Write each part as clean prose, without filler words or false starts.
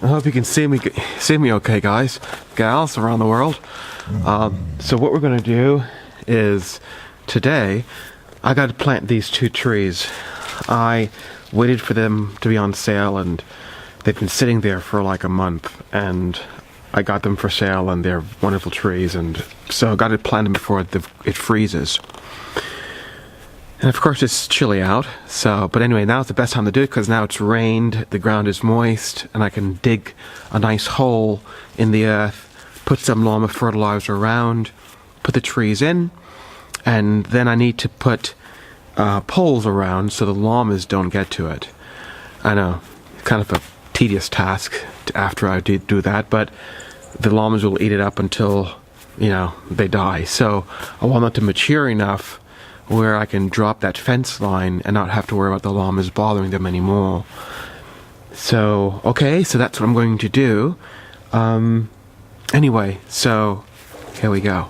I hope you can see me okay, guys, gals around the world. So what we're gonna do is today I got to plant these 2 trees. I waited for them to be on sale, and they've been sitting there for like a month, and I got them for sale, and they're wonderful trees, and so I got to plant them before it freezes. And of course it's chilly out, so, but anyway, now's the best time to do it because now it's rained, the ground is moist, and I can dig a nice hole in the earth, put some llama fertilizer around, put the trees in, and then I need to put poles around so the llamas don't get to it. I know, kind of a tedious task after I do that, but the llamas will eat it up until, you know, they die. So I want them to mature enough where I can drop that fence line and not have to worry about the llamas bothering them anymore. So, okay, so that's what I'm going to do. Anyway, so here we go.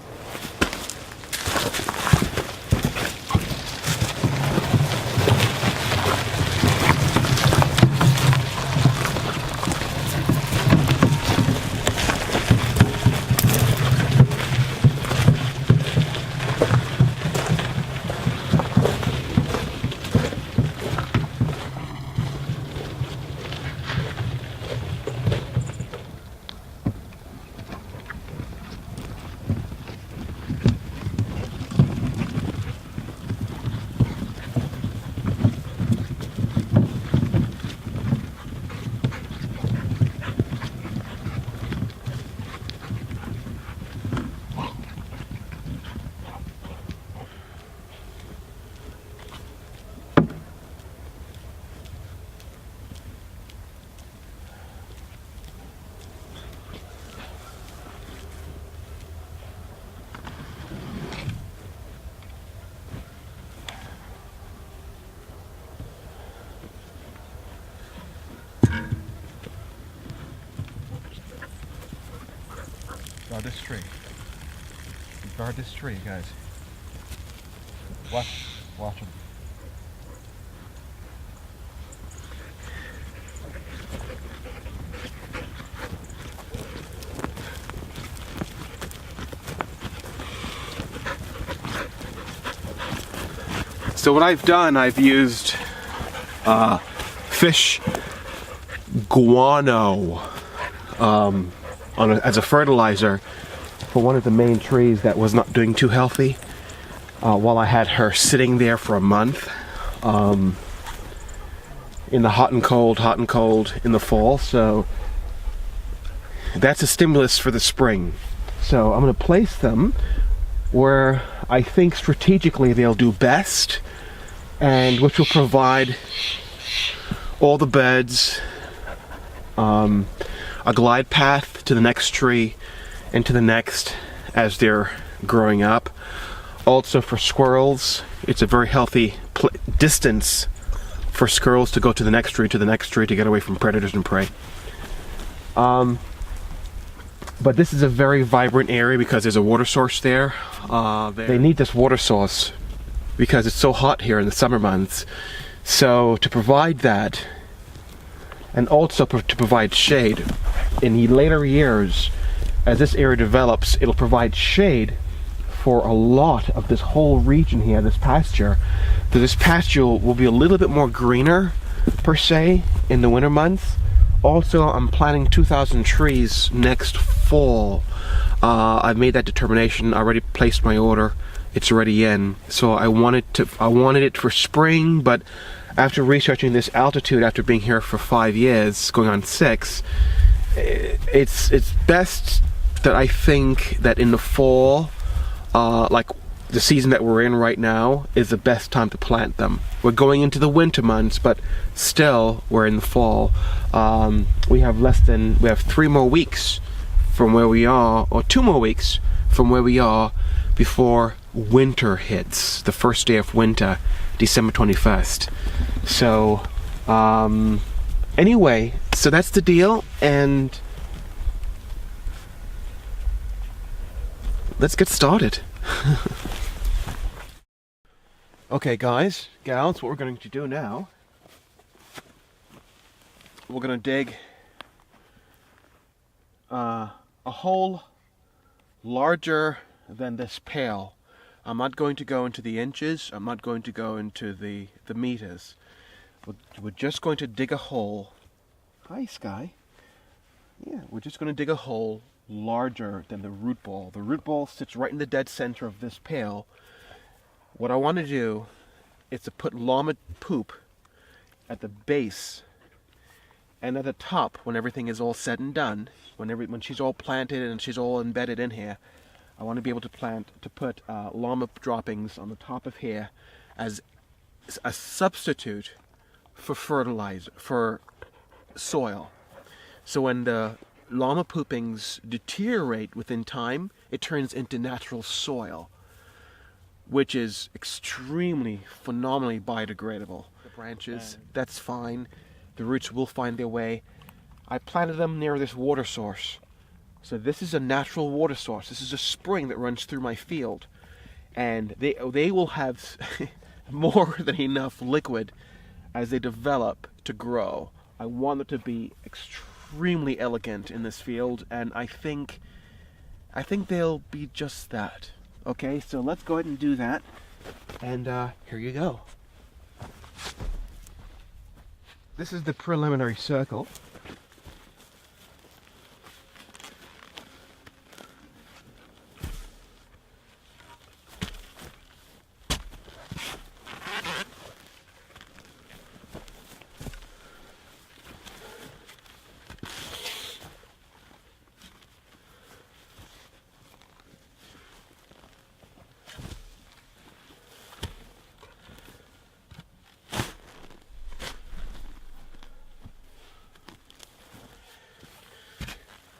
Guard this tree. Guard this tree, guys. Watch them. So what I've done, I've used fish guano as a fertilizer for one of the main trees that was not doing too healthy while I had her sitting there for a month in the hot and cold in the fall. So that's a stimulus for the spring. So I'm going to place them where I think strategically they'll do best, and which will provide all the beds, a glide path to the next tree and to the next as they're growing up. Also for squirrels, it's a very healthy distance for squirrels to go to the next tree to get away from predators and prey. But this is a very vibrant area because there's a water source there. They need this water source because it's so hot here in the summer months. So to provide that, and also to provide shade in the later years, as this area develops, it'll provide shade for a lot of this whole region here, this pasture. So this pasture will be a little bit more greener, per se, in the winter months. Also, I'm planting 2,000 trees next fall. I've made that determination. I already placed my order. It's already in. So I wanted it for spring, but after researching this altitude, after being here for 5 years, going on 6, it's best that I think that in the fall, like the season that we're in right now, is the best time to plant them. We're going into the winter months, but still we're in the fall. We have 3 more weeks from where we are, or 2 more weeks from where we are before winter hits, the first day of winter, December 21st. So anyway, so that's the deal, and let's get started. Okay, guys, gals, what we're going to do now, we're going to dig a hole larger than this pail. I'm not going to go into the inches. I'm not going to go into the meters. We're just going to dig a hole. Hi, Sky. Yeah, we're just going to dig a hole larger than the root ball. The root ball sits right in the dead center of this pail. What I want to do is to put llama poop at the base and at the top when everything is all said and done. When she's all planted and she's all embedded in here, I want to be able to put llama droppings on the top of here as a substitute for fertilizer, for soil. So when the llama poopings deteriorate within time, it turns into natural soil, which is extremely, phenomenally biodegradable. The branches, that's fine. The roots will find their way. I planted them near this water source. So this is a natural water source. This is a spring that runs through my field. And they will have more than enough liquid as they develop to grow. I want them to be extremely elegant in this field, and I think they'll be just that. Okay, so let's go ahead and do that. And here you go. This is the preliminary circle.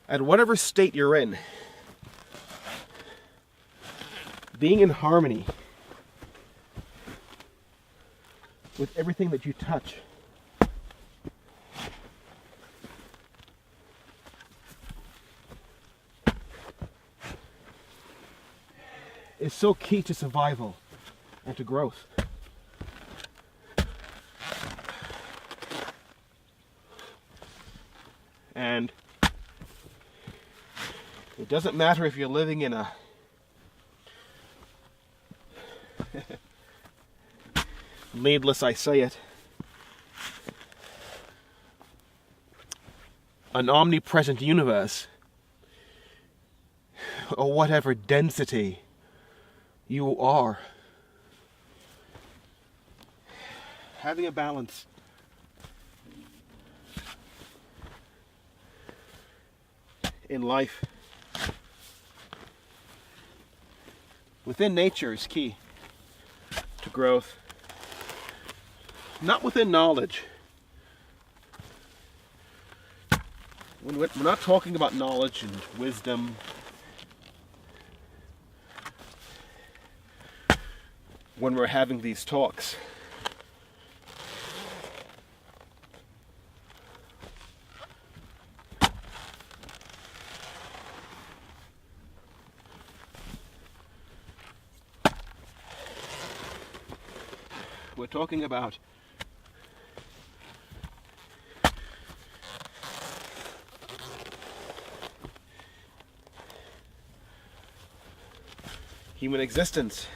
At whatever state you're in, being in harmony with everything that you touch is so key to survival and to growth. And it doesn't matter if you're living in a needless I say it, an omnipresent universe, or whatever density you are. Having a balance in life within nature is key to growth. Not within knowledge. We're not talking about knowledge and wisdom. When we're having these talks. We're talking about human existence.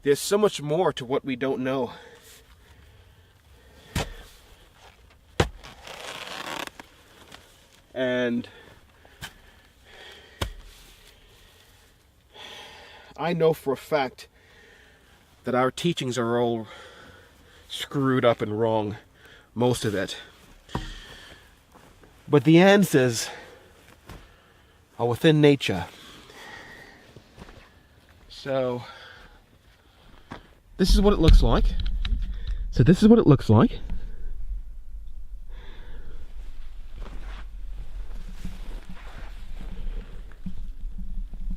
There's so much more to what we don't know. And I know for a fact that our teachings are all screwed up and wrong, most of it. But the answers are within nature. So, this is what it looks like.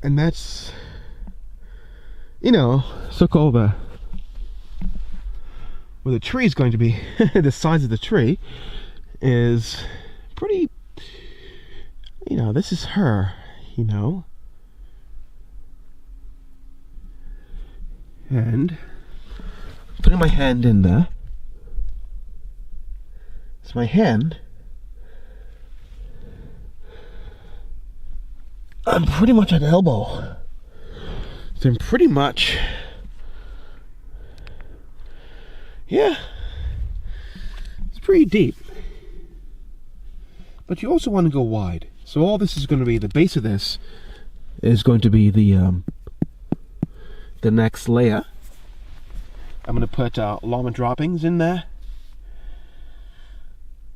And that's, you know, so-called where the tree is going to be, the size of the tree is pretty, you know, this is her, you know. And putting my hand in there. So my hand I'm pretty much at elbow. So I'm pretty much, yeah, it's pretty deep. But you also want to go wide. So all this is going to be, the base of this is going to be the next layer. I'm going to put llama droppings in there.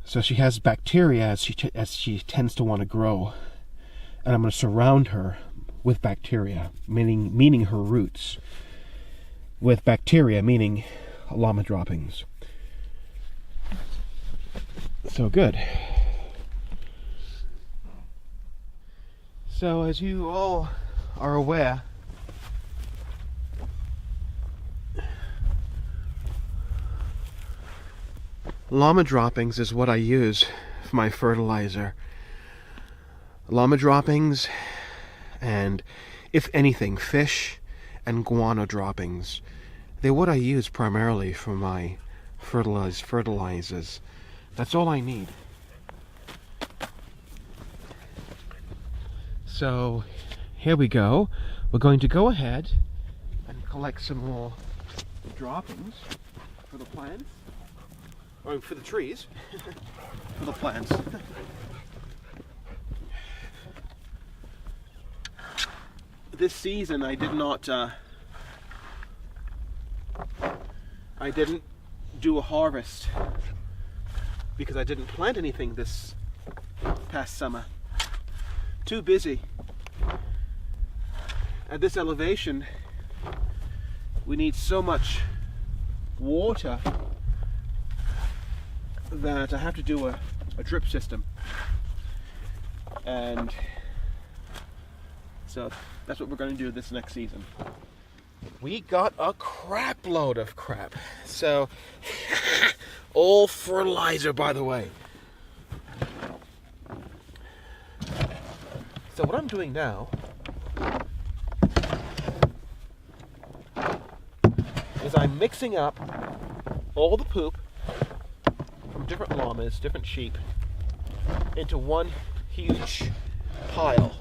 So she has bacteria as she tends to want to grow. And I'm going to surround her with bacteria, meaning her roots. With bacteria, meaning llama droppings. So good. So as you all are aware, llama droppings is what I use for my fertilizer. Llama droppings and, if anything, fish and guano droppings. They're what I use primarily for my fertilizers. That's all I need. So here we go. We're going to go ahead and collect some more droppings for the plants. Or for the trees. For the plants. This season I didn't do a harvest because I didn't plant anything this past summer. Too busy. At this elevation, we need so much water that I have to do a drip system. And so that's what we're going to do this next season. We got a crap load of crap. So, all fertilizer, by the way. So what I'm doing now is I'm mixing up all the poop from different llamas, different sheep, into one huge pile.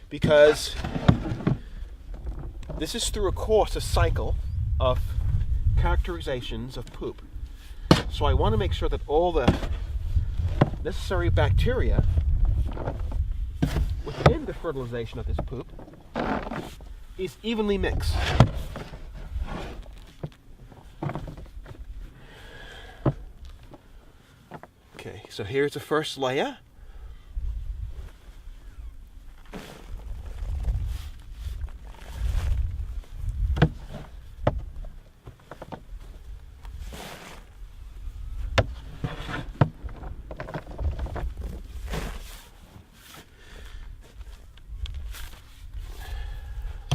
Because this is through a cycle of characterizations of poop. So I want to make sure that all the necessary bacteria within the fertilization of this poop is evenly mixed. Okay, so here's the first layer.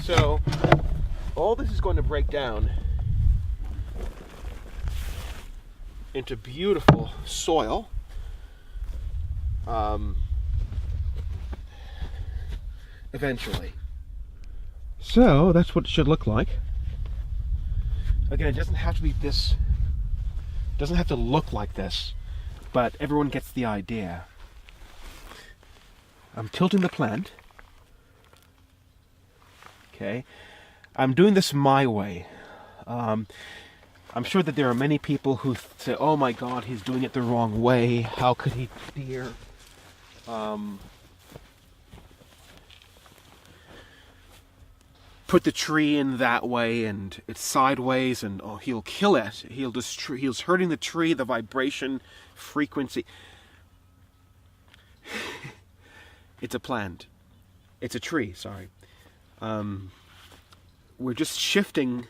So all this is going to break down into beautiful soil. Eventually. So that's what it should look like. Again, it doesn't have to be this, doesn't have to look like this, but everyone gets the idea. I'm tilting the plant. Okay, I'm doing this my way. I'm sure that there are many people who say, "Oh my God, he's doing it the wrong way. How could he dare?" Put the tree in that way, and it's sideways, and oh, he'll kill it. He's hurting the tree, the vibration, frequency. It's a plant. It's a tree. Sorry. We're just shifting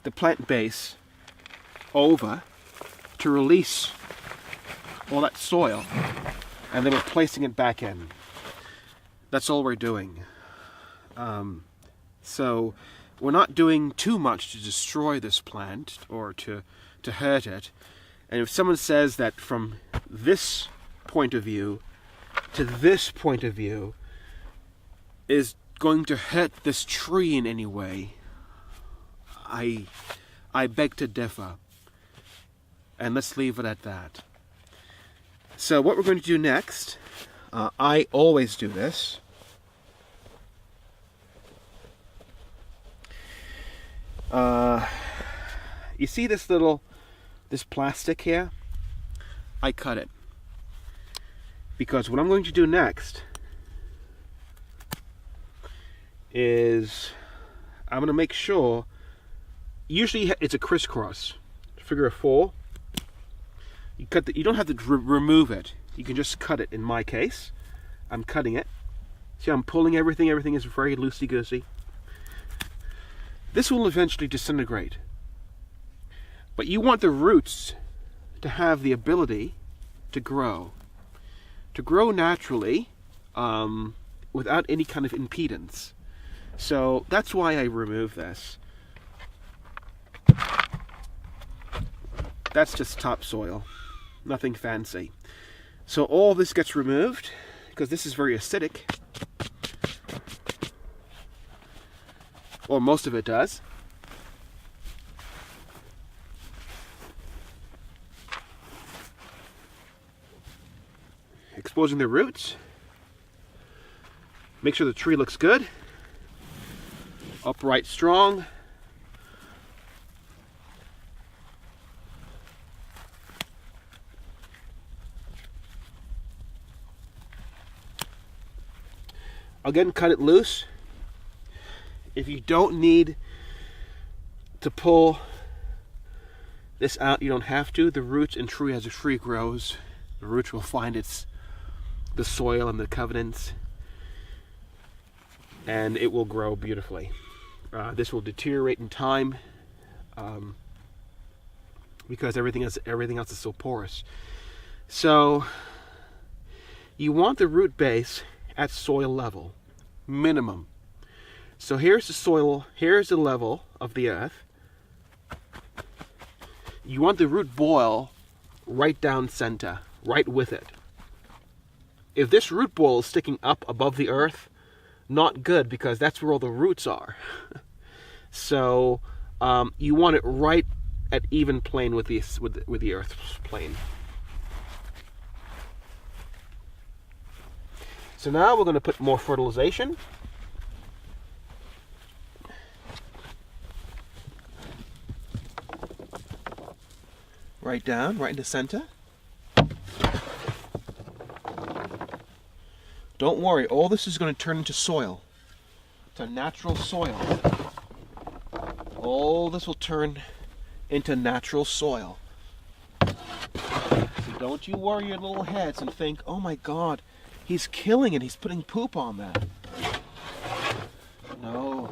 the plant base over to release all that soil, and then we're placing it back in. That's all we're doing. So we're not doing too much to destroy this plant or to hurt it. And if someone says that from this point of view to this point of view is going to hurt this tree in any way, I beg to differ. And let's leave it at that. So what we're going to do next, I always do this. You see this plastic here? I cut it. Because what I'm going to do next is I'm going to make sure, usually it's a crisscross, figure of 4. You don't have to remove it. You can just cut it. In my case, I'm cutting it. See, I'm pulling everything. Everything is very loosey-goosey. This will eventually disintegrate. But you want the roots to have the ability to grow naturally, without any kind of impedance. So that's why I remove this. That's just topsoil, nothing fancy. So all this gets removed because this is very acidic, or most of it does. Exposing the roots. Make sure the tree looks good, upright, strong. Again, cut it loose. If you don't need to pull this out, you don't have to. The roots and tree, as the tree grows, the roots will find the soil and the covenants, and it will grow beautifully. This will deteriorate in time because everything else is so porous. So you want the root base at soil level, minimum. So here's the soil, here's the level of the earth. You want the root boil right down center, right with it. If this root boil is sticking up above the earth, not good, because that's where all the roots are. So you want it right at even plane with the earth's plane. So now we're going to put more fertilization. Right down, right in the center. Don't worry, all this is going to turn into soil. It's a natural soil. All this will turn into natural soil. So don't you worry your little heads and think, oh my God, he's killing it, he's putting poop on that. No.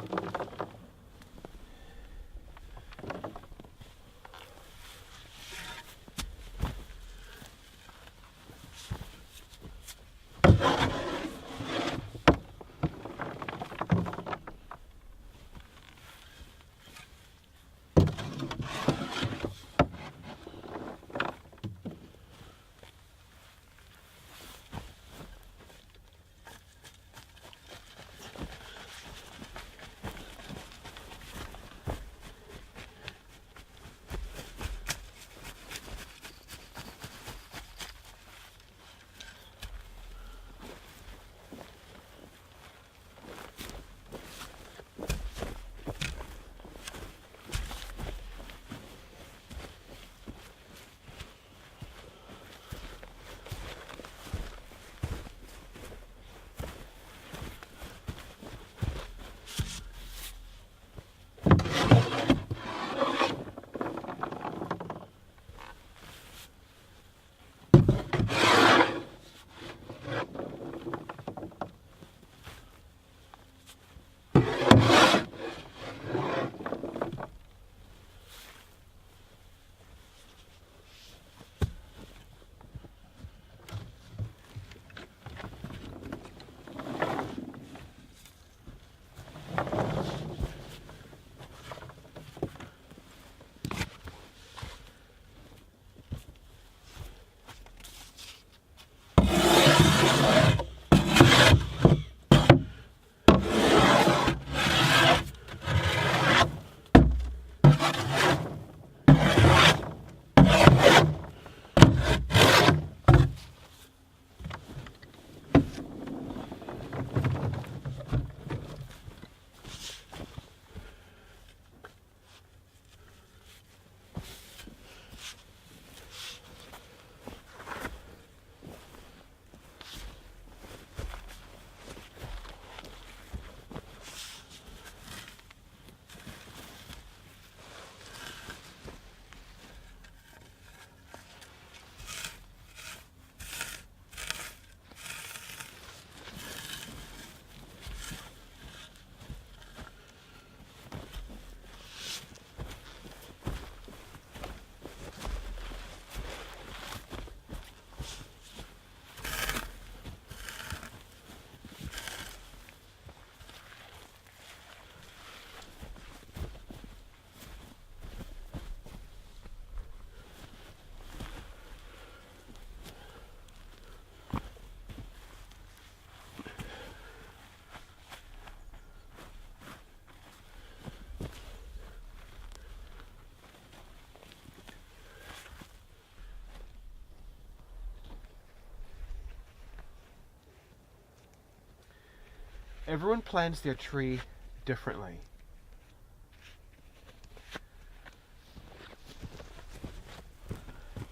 everyone plants their tree differently.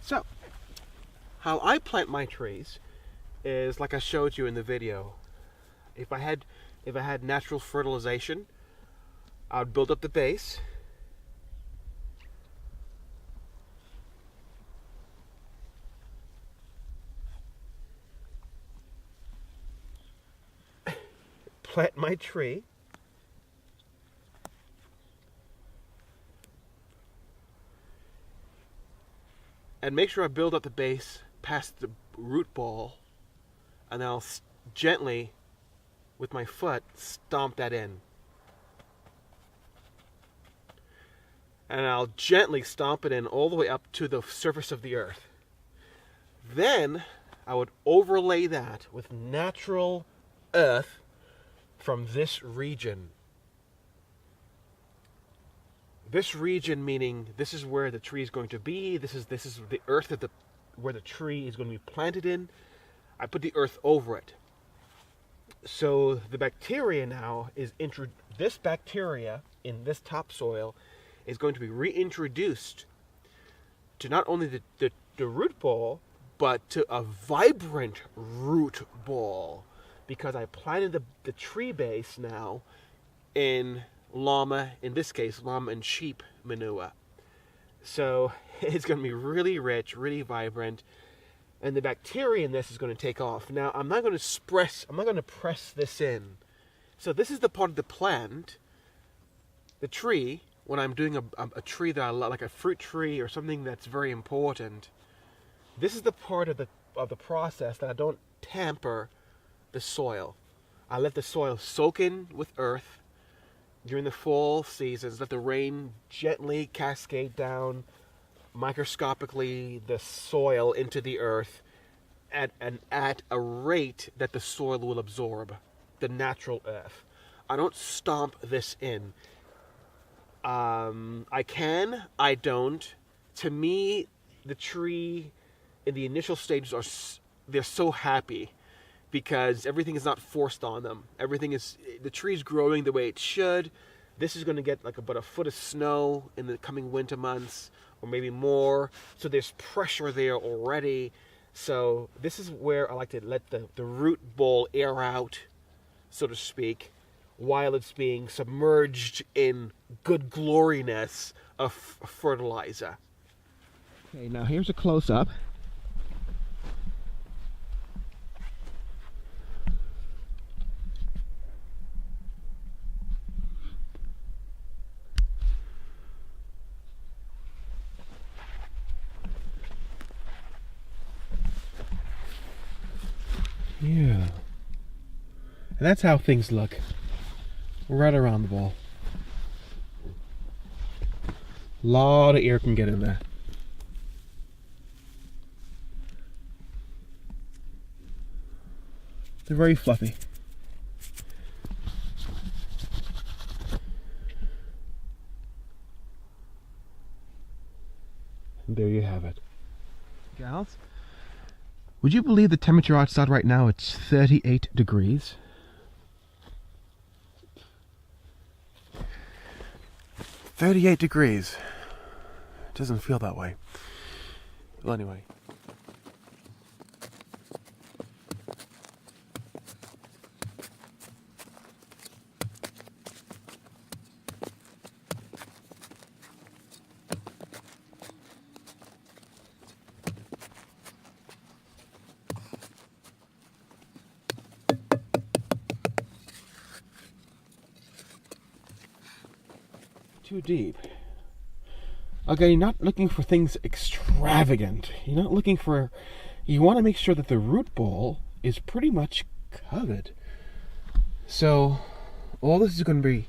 So, how I plant my trees is like I showed you in the video. If I had natural fertilization, I would build up the base. Plant my tree. And make sure I build up the base past the root ball, and I'll gently, with my foot, stomp that in. And I'll gently stomp it in all the way up to the surface of the earth. Then I would overlay that with natural earth from this region. This region meaning this is where the tree is going to be. This is the earth that where the tree is going to be planted in. I put the earth over it. So the bacteria now is this bacteria in this topsoil is going to be reintroduced to not only the root ball, but to a vibrant root ball, because I planted the tree base now in this case, llama and sheep manure. So it's going to be really rich, really vibrant, and the bacteria in this is going to take off. Now, I'm not going to press this in. So this is the part of the plant, the tree, when I'm doing a tree that I love, like a fruit tree or something that's very important. This is the part of the process that I don't tamper the soil. I let the soil soak in with earth during the fall seasons. Let the rain gently cascade down microscopically the soil into the earth at a rate that the soil will absorb the natural earth. I don't stomp this in. I don't. To me, the tree in the initial stages they're so happy because everything is not forced on them. The tree's growing the way it should. This is going to get like about a foot of snow in the coming winter months, or maybe more. So there's pressure there already. So this is where I like to let the root ball air out, so to speak, while it's being submerged in good gloriness of fertilizer. Okay, now here's a close-up. Yeah. And that's how things look right around the ball. A lot of air can get in there. They're very fluffy. And there you have it. Gals, would you believe the temperature outside right now? It's 38 degrees. 38 degrees. It doesn't feel that way. Well, anyway. Too deep. Okay, you're not looking for things extravagant. You're not looking for... You want to make sure that the root ball is pretty much covered. So, all this is going to be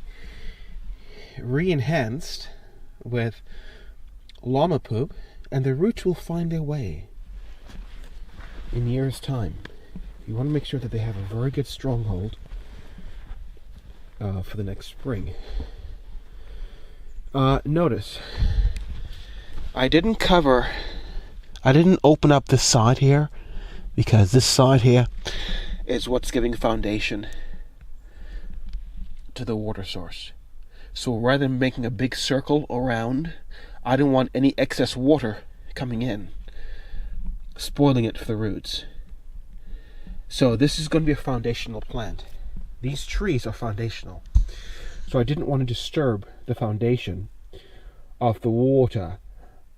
re-enhanced with llama poop, and the roots will find their way in years' time. You want to make sure that they have a very good stronghold for the next spring. Notice, I didn't open up this side here, because this side here is what's giving foundation to the water source. So rather than making a big circle around, I don't want any excess water coming in, spoiling it for the roots. So this is going to be a foundational plant. These trees are foundational. So I didn't want to disturb the foundation of the water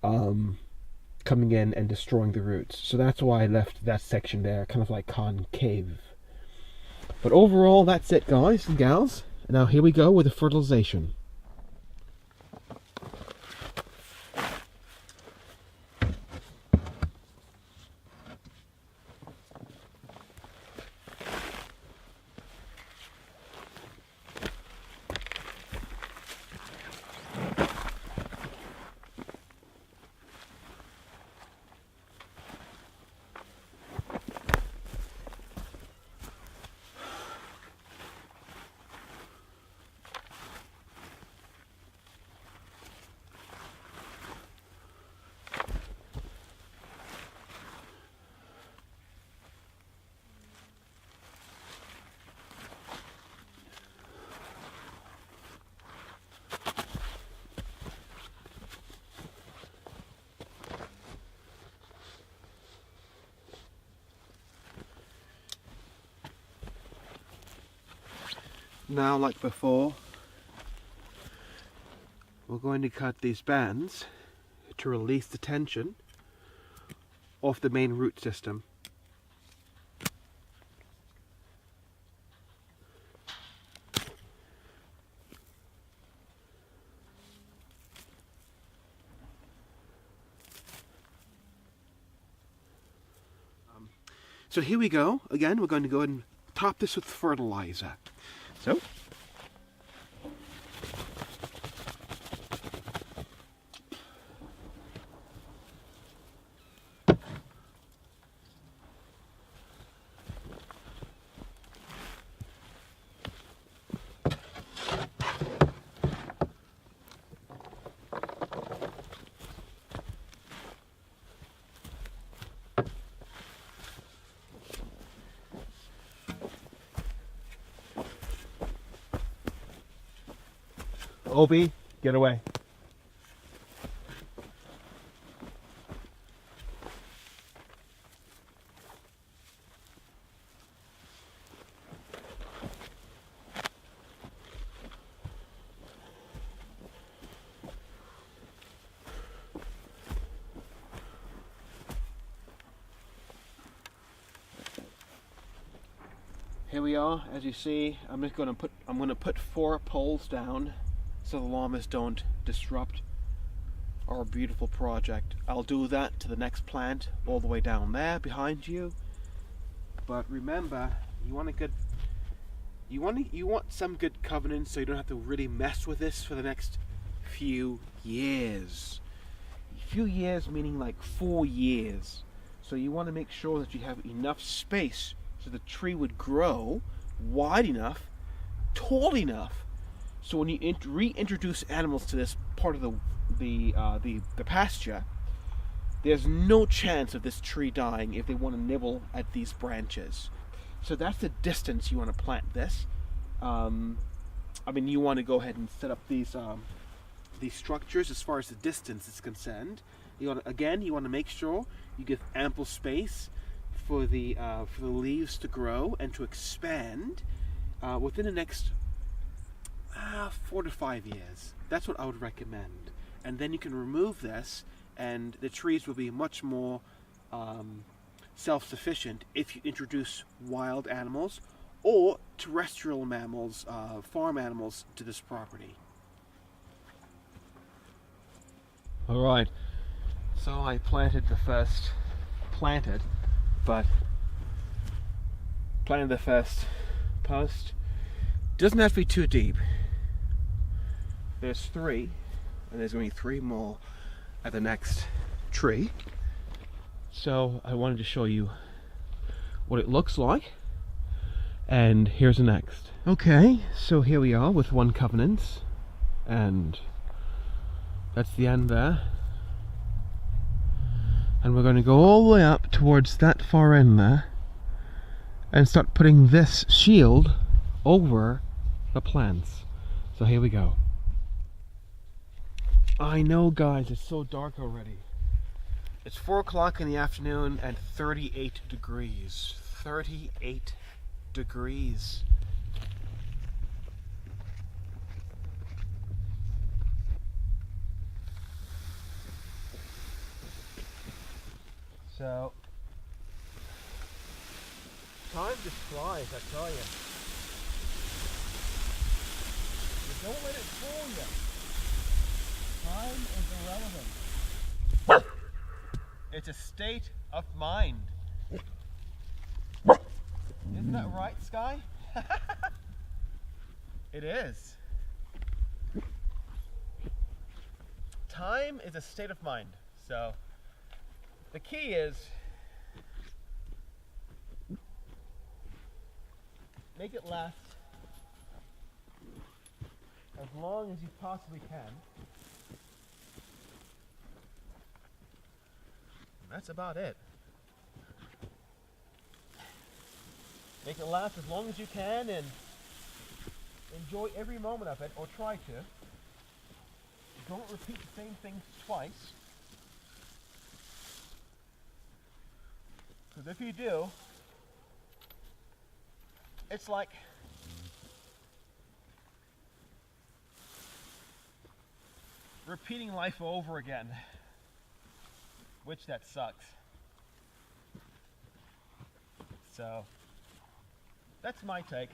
coming in and destroying the roots. So that's why I left that section there, kind of like concave. But overall, that's it, guys and gals. Now here we go with the fertilization. Now, like before, we're going to cut these bands to release the tension off the main root system. So here we go. Again, we're going to go ahead and top this with fertilizer. So, Obi, get away. Here we are. As you see, I'm going to put 4 poles down so the llamas don't disrupt our beautiful project. I'll do that to the next plant all the way down there behind you. But remember, you want some good covenants so you don't have to really mess with this for the next few years. Few years meaning like 4 years. So you want to make sure that you have enough space so the tree would grow wide enough, tall enough, so when you reintroduce animals to this part of the pasture, there's no chance of this tree dying if they want to nibble at these branches. So that's the distance you want to plant this. I mean, you want to go ahead and set up these structures as far as the distance is concerned. You want to make sure you give ample space for the leaves to grow and to expand within the next 4 to 5 years. That's what I would recommend. And then you can remove this and the trees will be much more self-sufficient if you introduce wild animals or terrestrial mammals, farm animals to this property. Alright, so I planted the first post. Doesn't have to be too deep. There's 3, and there's going to be 3 more at the next tree. So I wanted to show you what it looks like, and here's the next. Okay, so here we are with 1 covenant, and that's the end there. And we're going to go all the way up towards that far end there and start putting this shield over the plants. So here we go. I know, guys, it's so dark already. It's 4 o'clock in the afternoon and 38 degrees. 38 degrees. So, time just flies, I tell you. But don't let it fool you. Time is irrelevant. It's a state of mind. Isn't that right, Sky? It is. Time is a state of mind. So, the key is make it last as long as you possibly can. And that's about it. Make it last as long as you can and enjoy every moment of it, or try to. Don't repeat the same things twice. Because if you do, it's like repeating life over again, which that sucks. So, that's my take.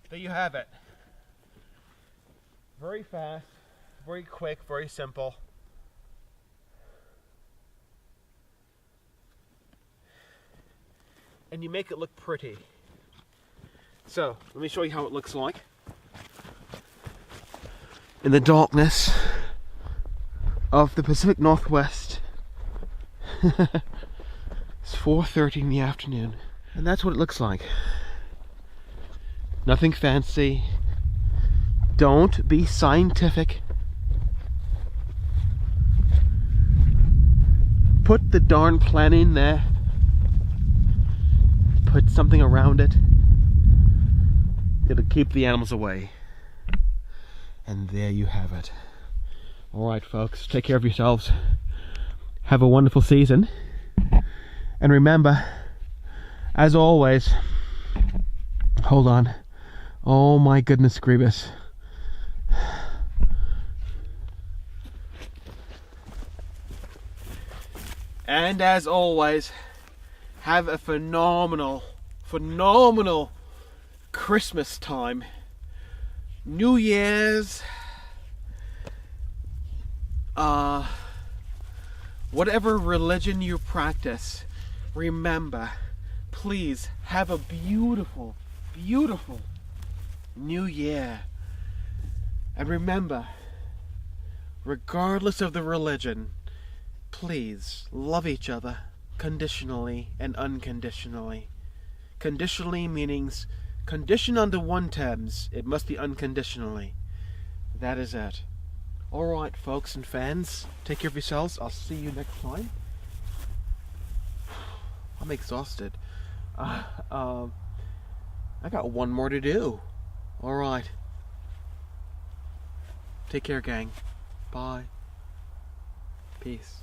There you have it. Very fast, very quick, very simple. And you make it look pretty. So, let me show you how it looks like. In the darkness of the Pacific Northwest. It's 4:30 in the afternoon. And that's what it looks like. Nothing fancy. Don't be scientific. Put the darn plant in there. Put something around it. It'll keep the animals away. And there you have it. Alright, folks, take care of yourselves. Have a wonderful season. And remember, as always, hold on. Oh my goodness, Grievous. And as always, have a phenomenal Christmas time. New Year's, whatever religion you practice, remember, please have a beautiful New Year. And remember, regardless of the religion, please love each other conditionally and unconditionally. Conditionally means condition under one terms, it must be unconditionally. That is it. Alright, folks and fans, take care of yourselves. I'll see you next time. I'm exhausted. I got one more to do. Alright. Take care, gang. Bye. Peace.